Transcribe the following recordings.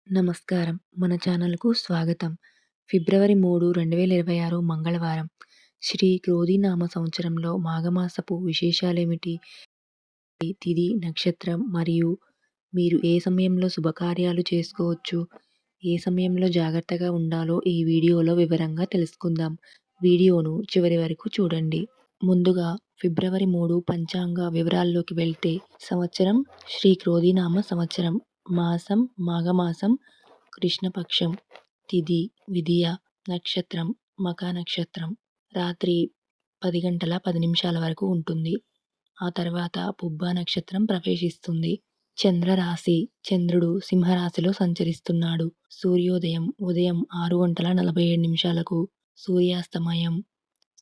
నమస్కారం. మన ఛానల్‌కు స్వాగతం. ఫిబ్రవరి 3, 2026 మంగళవారం. శ్రీ క్రోధినామ సంవత్సరంలో మాఘమాసపు విశేషాలేమిటి? తిథి, నక్షత్రం మరియు మీరు ఏ సమయంలో శుభకార్యాలు చేసుకోవచ్చు? ఏ సమయంలో జాగ్రత్తగా ఉండాలో ఈ వీడియోలో వివరంగా తెలుసుకుందాం. వీడియోను చివరి వరకు చూడండి. ముందుగా ఫిబ్రవరి 3 పంచాంగ వివరాల్లోకి వెళ్తే సంవత్సరం శ్రీ క్రోధినామ సంవత్సరం. మాసం మాఘమాసం, కృష్ణపక్షం. తిథి విదియ. నక్షత్రం మఖా నక్షత్రం. రాత్రి 10 గంటల 10 నిమిషాల వరకు ఉంటుంది. ఆ తర్వాత పుబ్బా నక్షత్రం ప్రవేశిస్తుంది. చంద్రరాశి. చంద్రుడు సింహరాశిలో సంచరిస్తున్నాడు. సూర్యోదయం ఉదయం 6 గంటల 47 నిమిషాలకు. సూర్యాస్తమయం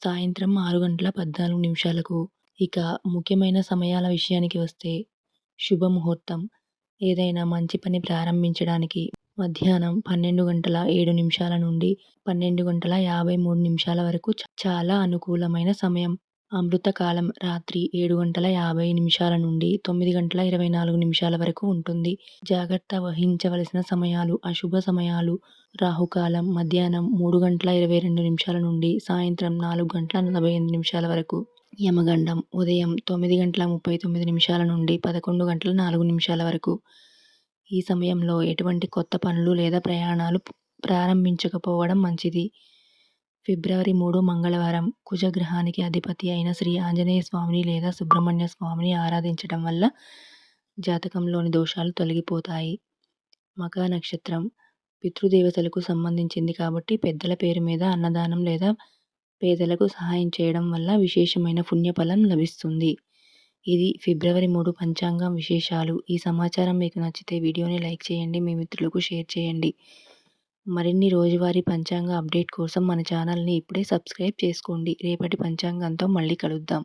సాయంత్రం 6 గంటల 14 నిమిషాలకు. ఇక ముఖ్యమైన సమయాల విషయానికి వస్తే శుభముహూర్తం ఏదైనా మంచి పని ప్రారంభించడానికి మధ్యాహ్నం 12 గంటల 7 నిమిషాల నుండి 12 గంటల 53 నిమిషాల వరకు చాలా అనుకూలమైన సమయం. అమృతకాలం రాత్రి 7 గంటల 50 నిమిషాల నుండి 9 గంటల 24 నిమిషాల వరకు ఉంటుంది. జాగ్రత్త వహించవలసిన సమయాలు అశుభ సమయాలు రాహుకాలం మధ్యాహ్నం 3 గంటల 22 నిమిషాల నుండి సాయంత్రం 4 గంటల 48 నిమిషాల వరకు. యమగండం ఉదయం 9 గంటల 39 నిమిషాల నుండి 11 గంటల 4 నిమిషాల వరకు. ఈ సమయంలో ఎటువంటి కొత్త పనులు లేదా ప్రయాణాలు ప్రారంభించకపోవడం మంచిది. ఫిబ్రవరి 3 మంగళవారం. కుజగ్రహానికి అధిపతి అయిన శ్రీ ఆంజనేయ స్వామిని లేదా సుబ్రహ్మణ్య స్వామిని ఆరాధించడం వల్ల జాతకంలోని దోషాలు తొలగిపోతాయి. మఖా నక్షత్రం పితృదేవతలకు సంబంధించింది కాబట్టి పెద్దల పేరు మీద అన్నదానం లేదా పేదలకు సహాయం చేయడం వల్ల విశేషమైన పుణ్యఫలం లభిస్తుంది. ఇది ఫిబ్రవరి 3 పంచాంగం విశేషాలు. ఈ సమాచారం మీకు నచ్చితే వీడియోని లైక్ చేయండి, మీ మిత్రులకు షేర్ చేయండి. మరిన్ని రోజువారీ పంచాంగ అప్డేట్ కోసం మన ఛానల్ని ఇప్పుడే సబ్స్క్రైబ్ చేసుకోండి. రేపటి పంచాంగంతో మళ్ళీ కలుద్దాం.